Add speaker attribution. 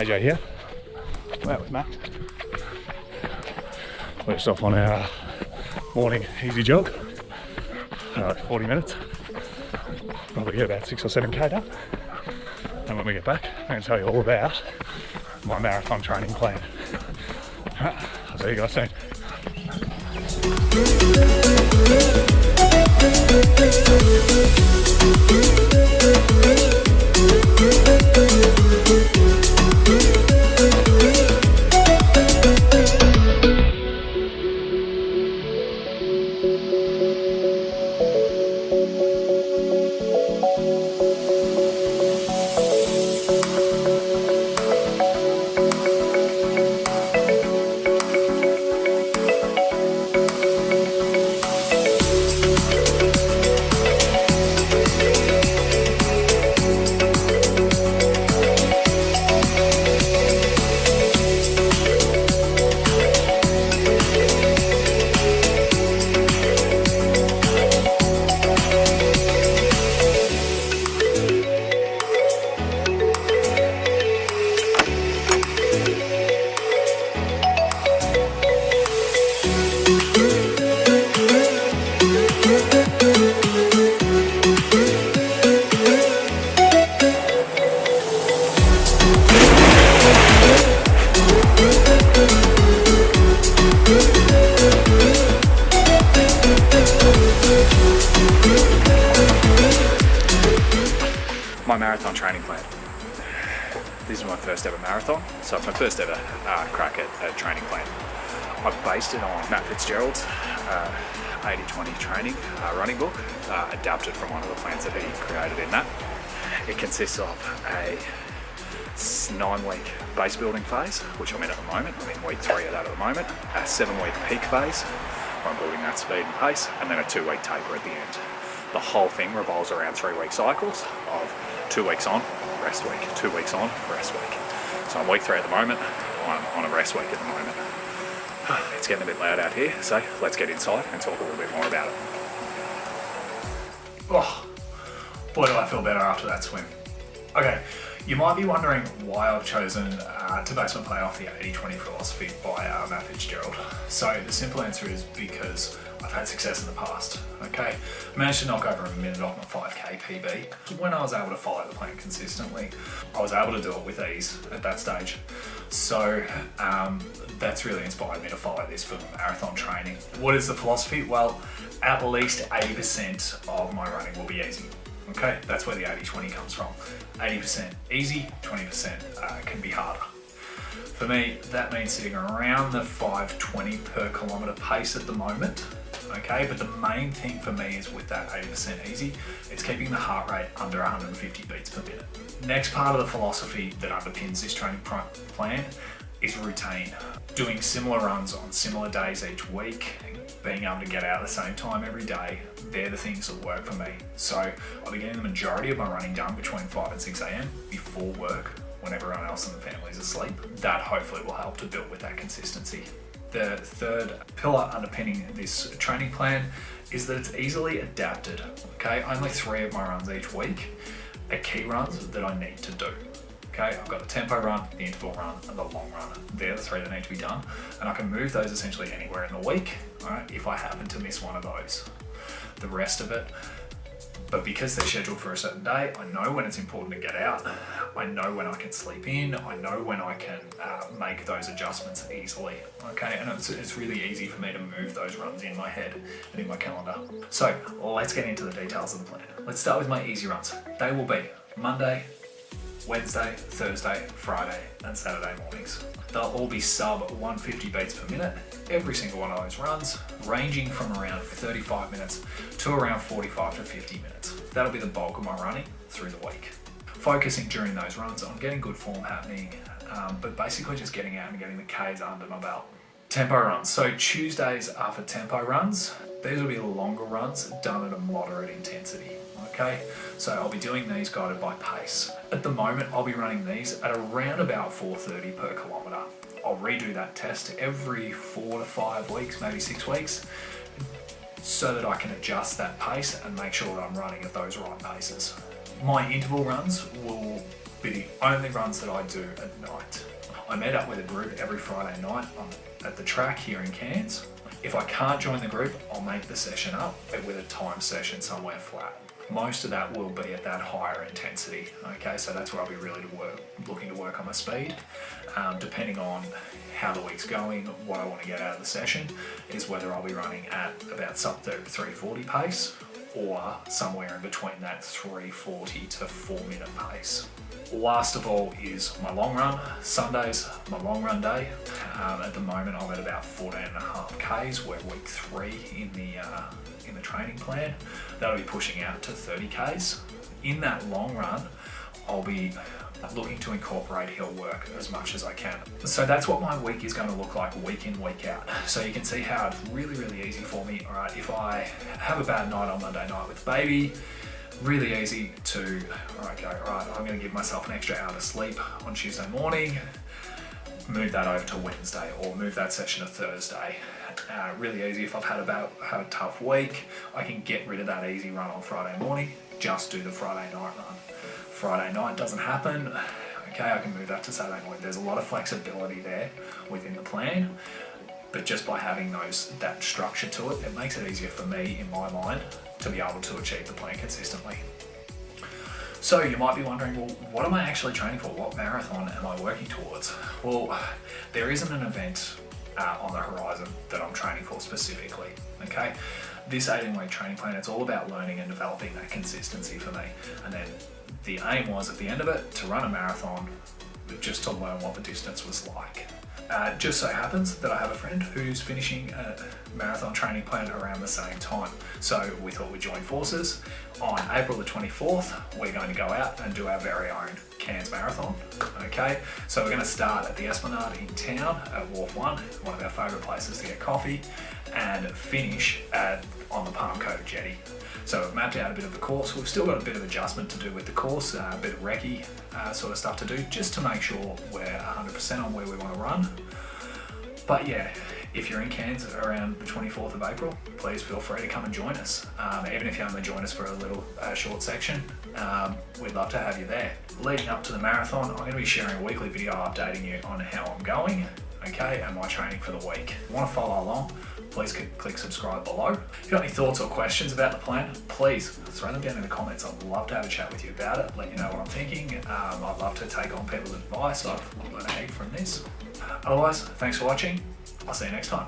Speaker 1: AJ here. We're out with Matt. We're just off on our morning easy jog. 40 minutes. Probably get about 6 or 7k done. And when we get back, I'm going to tell you all about my marathon training plan. I'll see you guys soon. My marathon training plan. This is my first ever marathon, so it's my first ever crack at a training plan. I've based it on Matt Fitzgerald's 80-20 training running book, adapted from one of the plans that he created in that. It consists of a 9-week base building phase, which I'm in at the moment. I'm in week 3 of that at the moment. A 7-week peak phase, where I'm building that speed and pace, and then a 2-week taper at the end. The whole thing revolves around 3-week cycles of 2 weeks on, rest week, 2 weeks on, rest week. So I'm week 3 at the moment, I'm on a rest week at the moment. It's getting a bit loud out here, so let's get inside and talk a little bit more about it. Oh, boy do I feel better after that swim. Okay, you might be wondering why I've chosen to base my play off the 80-20 philosophy by Matt Fitzgerald. So the simple answer is because I've had success in the past, okay? I managed to knock over a minute off my 5k PB. When I was able to follow the plan consistently, I was able to do it with ease at that stage. So that's really inspired me to follow this for marathon training. What is the philosophy? Well, at least 80% of my running will be easy. Okay, that's where the 80-20 comes from. 80% easy, 20% can be harder. For me, that means sitting around the 5:20 per kilometre pace at the moment. Okay, but the main thing for me is with that 80% easy, it's keeping the heart rate under 150 beats per minute. Next part of the philosophy that underpins this training plan is routine. Doing similar runs on similar days each week, being able to get out at the same time every day, they're the things that work for me. So I'll be getting the majority of my running done between 5 and 6 a.m. before work, when everyone else in the family is asleep. That hopefully will help to build with that consistency. The third pillar underpinning this training plan is that it's easily adapted. Okay, only 3 of my runs each week are key runs that I need to do. Okay, I've got the tempo run, the interval run, and the long run. They're the 3 that need to be done, and I can move those essentially anywhere in the week, all right, if I happen to miss one of those. The rest of it, but because they're scheduled for a certain day, I know when it's important to get out. I know when I can sleep in. I know when I can make those adjustments easily. Okay, and it's really easy for me to move those runs in my head and in my calendar. So let's get into the details of the plan. Let's start with my easy runs. They will be Monday, Wednesday, Thursday, Friday, and Saturday mornings. They'll all be sub 150 beats per minute, every single one of those runs, ranging from around 35 minutes to around 45 to 50 minutes. That'll be the bulk of my running through the week. Focusing during those runs on getting good form happening, but basically just getting out and getting the Ks under my belt. Tempo runs. So Tuesdays are for tempo runs. These will be longer runs done at a moderate intensity. Okay, so I'll be doing these guided by pace. At the moment, I'll be running these at around about 4:30 per kilometre. I'll redo that test every 4 to 5 weeks, maybe 6 weeks, so that I can adjust that pace and make sure that I'm running at those right paces. My interval runs will be the only runs that I do at night. I meet up with a group every Friday night at the track here in Cairns. If I can't join the group, I'll make the session up with a time session somewhere flat. Most of that will be at that higher intensity, okay? So that's where I'll be really looking to work on my speed. Depending on how the week's going, what I want to get out of the session is whether I'll be running at about sub 340 pace or somewhere in between that 340 to 4 minute pace. Last of all is my long run. Sunday's my long run day. At the moment I'm at about 14.5 Ks. We're week 3 in the training plan. That'll be pushing out to 30 Ks. In that long run, I'll be looking to incorporate hill work as much as I can. So that's what my week is going to look like week in, week out. So you can see how it's really, really easy for me. All right, if I have a bad night on Monday night with baby, really easy to, all right, I'm going to give myself an extra hour to sleep on Tuesday morning, move that over to Wednesday or move that session to Thursday. Really easy if I've had a tough week, I can get rid of that easy run on Friday morning, just do the Friday night run. Friday night doesn't happen, okay, I can move that to Saturday morning. There's a lot of flexibility there within the plan, but just by having that structure to it, it makes it easier for me in my mind to be able to achieve the plan consistently. So you might be wondering, well, what am I actually training for? What marathon am I working towards? Well, there isn't an event on the horizon that I'm training for specifically, okay? This 18-week training plan, it's all about learning and developing that consistency for me. And then the aim was at the end of it to run a marathon just to learn what the distance was like. Just so happens that I have a friend who's finishing a marathon training plan around the same time. So we thought we'd join forces. On April the 24th, we're going to go out and do our very own Cairns Marathon. Okay, so we're going to start at the Esplanade in town at Wharf 1, one of our favourite places to get coffee, and finish on the Palm Cove Jetty. So we've mapped out a bit of the course. We've still got a bit of adjustment to do with the course, a bit of recce sort of stuff to do, just to make sure we're 100% on where we want to run. But yeah, if you're in Cairns around the 24th of April, please feel free to come and join us. Even if you only join us for a little short section, we'd love to have you there. Leading up to the marathon, I'm going to be sharing a weekly video updating you on how I'm going, okay, and my training for the week. If you want to follow along, please click subscribe below. If you've got any thoughts or questions about the plan, please throw them down in the comments. I'd love to have a chat with you about it, let you know what I'm thinking. I'd love to take on people's advice. I've learned a heap from this. Otherwise, thanks for watching. I'll see you next time.